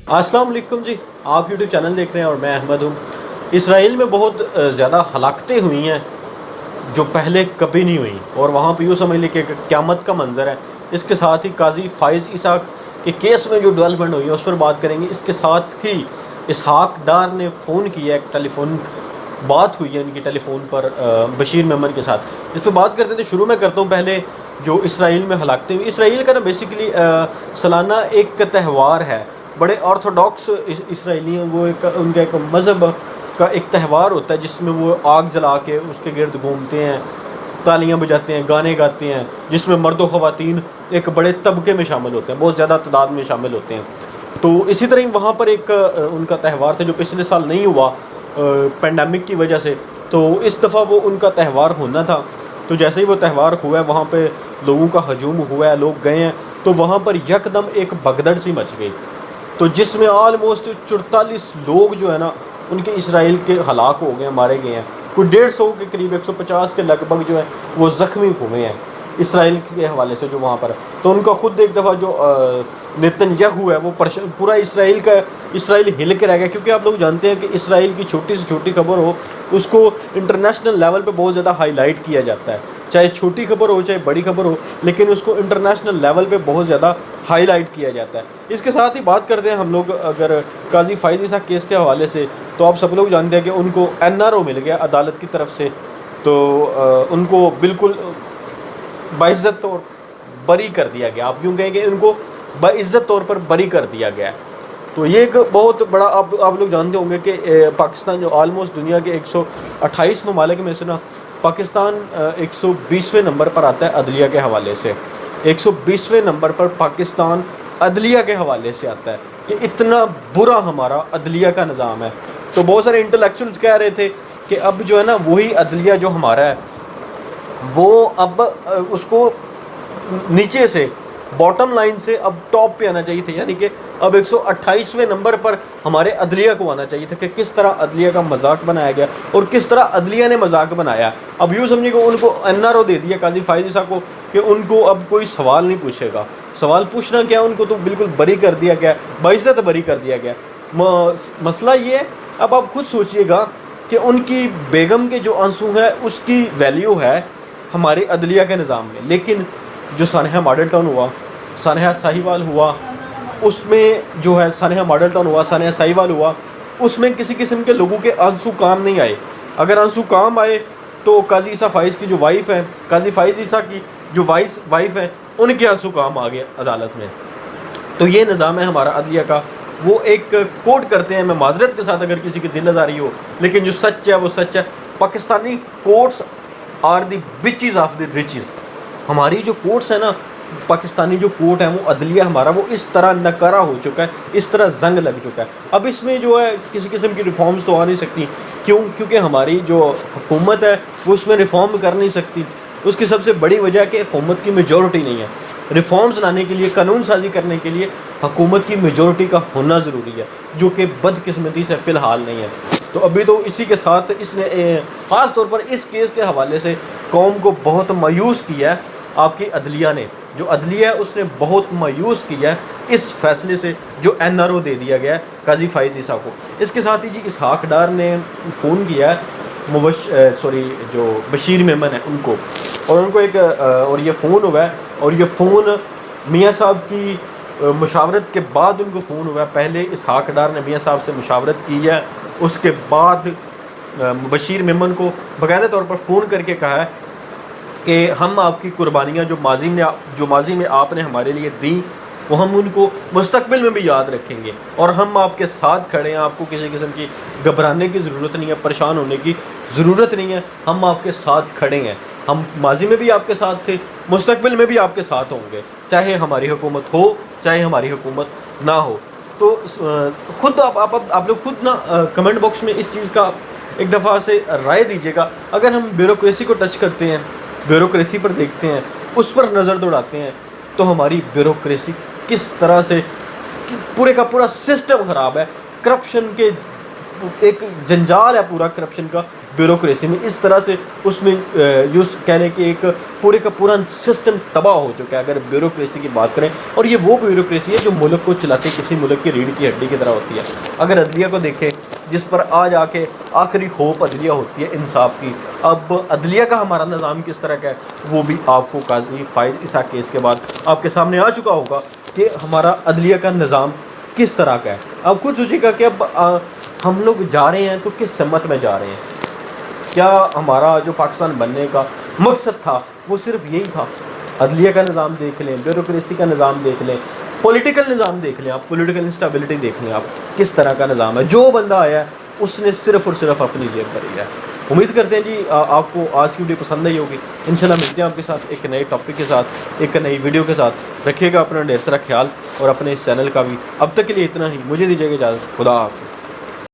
السلام علیکم جی، آپ یوٹیوب چینل دیکھ رہے ہیں اور میں احمد ہوں۔ اسرائیل میں بہت زیادہ ہلاکتیں ہوئی ہیں جو پہلے کبھی نہیں ہوئیں، اور وہاں پہ یوں سمجھ لیں کہ قیامت کا منظر ہے۔ اس کے ساتھ ہی قاضی فائز اسحاق کے کیس میں جو ڈیولپمنٹ ہوئی ہے اس پر بات کریں گے۔ اس کے ساتھ ہی اسحاق ڈار نے فون کیا، ایک ٹیلی فون بات ہوئی ہے ان کی ٹیلی فون پر بشیر ممن کے ساتھ۔ اس پہ بات کرتے تھے، شروع میں کرتا ہوں پہلے جو اسرائیل میں ہلاکتیں ہوئی۔ اسرائیل کا نا بیسیکلی سالانہ ایک تہوار ہے، بڑے آرتھوڈاکس اسرائیلی ہیں وہ، ان کا ایک مذہب کا ایک تہوار ہوتا ہے جس میں وہ آگ جلا کے اس کے گرد گھومتے ہیں، تالیاں بجاتے ہیں، گانے گاتے ہیں، جس میں مرد و خواتین ایک بڑے طبقے میں شامل ہوتے ہیں، بہت زیادہ تعداد میں شامل ہوتے ہیں۔ تو اسی طرح وہاں پر ایک ان کا تہوار تھا جو پچھلے سال نہیں ہوا پینڈیمک کی وجہ سے، تو اس دفعہ وہ ان کا تہوار ہونا تھا۔ تو جیسے ہی وہ تہوار ہوا ہے وہاں پہ لوگوں کا ہجوم ہوا ہے، لوگ گئے ہیں، تو وہاں پر یکدم ایک بھگدڑ سی مچ گئی، تو جس میں آلموسٹ 44 لوگ جو ہے نا ان کے اسرائیل کے ہلاک ہو گئے ہیں، مارے گئے ہیں۔ کوئی 150 کے قریب، 150 کے لگ بھگ جو ہے وہ زخمی ہوئے ہیں اسرائیل کے حوالے سے جو وہاں پر۔ تو ان کا خود ایک دفعہ جو نتن یاہو ہے وہ پورا اسرائیل ہل کے رہ گیا، کیونکہ آپ لوگ جانتے ہیں کہ اسرائیل کی چھوٹی سے چھوٹی خبر ہو اس کو انٹرنیشنل لیول پہ بہت زیادہ ہائی لائٹ کیا جاتا ہے، چاہے چھوٹی خبر ہو چاہے بڑی خبر ہو، لیکن اس کو انٹرنیشنل لیول پہ بہت زیادہ ہائی لائٹ کیا جاتا ہے۔ اس کے ساتھ ہی بات کرتے ہیں ہم لوگ اگر قاضی فائز اسحاق کیس کے حوالے سے، تو آپ سب لوگ جانتے ہیں کہ ان کو NRO مل گیا عدالت کی طرف سے، تو ان کو بالکل باعزت طور بری کر دیا گیا۔ آپ یوں کہیں کہ ان کو باعزت طور پر بری کر دیا گیا۔ تو یہ ایک بہت بڑا، آپ لوگ جانتے ہوں گے کہ پاکستان جو آلموسٹ دنیا کے 128 ممالک میں سے نا پاکستان 120ویں نمبر پر آتا ہے عدلیہ کے حوالے سے، 120ویں نمبر پر پاکستان عدلیہ کے حوالے سے آتا ہے کہ اتنا برا ہمارا عدلیہ کا نظام ہے۔ تو بہت سارے انٹلیکچوئلز کہہ رہے تھے کہ اب جو ہے نا وہی عدلیہ جو ہمارا ہے وہ اب اس کو نیچے سے باٹم لائن سے اب ٹاپ پہ آنا چاہیے تھا، یعنی کہ اب 128ویں نمبر پر ہمارے عدلیہ کو آنا چاہیے تھا کہ کس طرح عدلیہ کا مذاق بنایا گیا اور کس طرح عدلیہ نے مذاق بنایا۔ اب یوں سمجھے کہ ان کو NRO دے دیا قاضی فائز اسحاق کو کہ ان کو اب کوئی سوال نہیں پوچھے گا، سوال پوچھنا کیا، ان کو تو بالکل بری کر دیا گیا، باعزت بری کر دیا گیا۔ مسئلہ یہ ہے، اب آپ خود سوچئے گا کہ ان کی بیگم کے جو آنسو ہیں اس کی ویلیو ہے ہمارے عدلیہ کے نظام میں، لیکن جو سانحہ ماڈل ٹاؤن ہوا، سانحہ ساہیوال ہوا، اس میں جو ہے سانحہ ماڈل ٹاؤن ہوا، سانحہ ساہیوال ہوا، اس میں کسی قسم کے لوگوں کے آنسو کام نہیں آئے۔ اگر آنسو کام آئے تو قاضی عیسیٰ فائز کی جو وائف ہے، قاضی فائز عیسیٰ کی جو وائف ہے، ان کے آنسو کام آ گئے عدالت میں۔ تو یہ نظام ہے ہمارا عدلیہ کا۔ وہ ایک کوٹ کرتے ہیں، میں معذرت کے ساتھ اگر کسی کی دل آزاری ہو، لیکن جو سچ ہے وہ سچ ہے، Pakistani courts are the bitches of the riches. ہماری جو کورٹس ہیں نا، پاکستانی جو کورٹ ہے وہ عدلیہ ہمارا، وہ اس طرح نکارہ ہو چکا ہے، اس طرح زنگ لگ چکا ہے۔ اب اس میں جو ہے کسی قسم کی ریفارمز تو آ نہیں سکتی، کیونکہ ہماری جو حکومت ہے وہ اس میں ریفارم کر نہیں سکتی۔ اس کی سب سے بڑی وجہ ہے کہ حکومت کی میجورٹی نہیں ہے۔ ریفارمز لانے کے لیے، قانون سازی کرنے کے لیے حکومت کی میجورٹی کا ہونا ضروری ہے، جو کہ بدقسمتی سے فی الحال نہیں ہے۔ تو ابھی تو اسی کے ساتھ اس نے خاص طور پر اس کیس کے حوالے سے قوم کو بہت مایوس کیا ہے۔ آپ کی عدلیہ نے، جو عدلیہ ہے اس نے بہت مایوس کیا ہے اس فیصلے سے جو NRO دے دیا گیا ہے قاضی فائز عیسیٰ کو۔ اس کے ساتھ ہی جی اسحاق ڈار نے فون کیا ہے جو بشیر میمن ہے ان کو، اور ان کو اور یہ فون ہوا ہے، اور یہ فون میاں صاحب کی مشاورت کے بعد ان کو فون ہوا ہے۔ پہلے اسحاق ڈار نے میاں صاحب سے مشاورت کی ہے، اس کے بعد بشیر میمن کو باقاعدہ طور پر فون کر کے کہا ہے کہ ہم آپ کی قربانیاں جو ماضی میں آپ نے ہمارے لیے دیں، وہ ہم ان کو مستقبل میں بھی یاد رکھیں گے، اور ہم آپ کے ساتھ کھڑے ہیں۔ آپ کو کسی قسم کی گھبرانے کی ضرورت نہیں ہے، پریشان ہونے کی ضرورت نہیں ہے، ہم آپ کے ساتھ کھڑے ہیں۔ ہم ماضی میں بھی آپ کے ساتھ تھے، مستقبل میں بھی آپ کے ساتھ ہوں گے، چاہے ہماری حکومت ہو چاہے ہماری حکومت نہ ہو۔ تو خود آپ لوگ خود نا کمنٹ باکس میں اس چیز کا ایک دفعہ سے رائے دیجیے گا۔ اگر ہم بیوروکریسی کو ٹچ کرتے ہیں، بیوروکریسی پر دیکھتے ہیں، اس پر نظر دوڑاتے ہیں، تو ہماری بیوروکریسی کس طرح سے پورے کا پورا سسٹم خراب ہے، کرپشن کے ایک جنجال ہے پورا کرپشن کا، بیوروکریسی میں اس طرح سے اس میں جو کہہ لیں کہ ایک پورے کا پورا سسٹم تباہ ہو چکا ہے اگر بیوروکریسی کی بات کریں. اور یہ وہ بیوروکریسی ہے جو ملک کو چلاتے کسی ملک کی ریڑھ کی ہڈی کی طرح ہوتی ہے. اگر عدلیہ کو دیکھیں جس پر آج آ کے آخری ہوپ عدلیہ ہوتی ہے انصاف کی, اب عدلیہ کا ہمارا نظام کس طرح کا ہے وہ بھی آپ کو قاضی فائز عیسیٰ کیس کے بعد آپ کے سامنے آ چکا ہوگا کہ ہمارا عدلیہ کا نظام کس طرح کا ہے. اب خود سوچیے گا کہ اب ہم لوگ جا رہے ہیں تو کس سمت میں جا رہے ہیں. کیا ہمارا جو پاکستان بننے کا مقصد تھا وہ صرف یہی تھا؟ عدلیہ کا نظام دیکھ لیں, بیوروکریسی کا نظام دیکھ لیں, پولیٹیکل نظام دیکھ لیں, آپ پولیٹیکل انسٹیبلٹی دیکھ لیں, آپ کس طرح کا نظام ہے. جو بندہ آیا ہے اس نے صرف اور صرف اپنی جیب بھری ہے. امید کرتے ہیں جی آپ کو آج کی ویڈیو پسند آئی ہوگی. انشاءاللہ ملتے ہیں آپ کے ساتھ ایک نئے ٹاپک کے ساتھ, ایک نئی ویڈیو کے ساتھ. رکھیے گا اپنا ڈھیر سارا خیال اور اپنے اس چینل کا بھی. اب تک کے لیے اتنا ہی, مجھے دیجیے گا اجازت. خدا حافظ.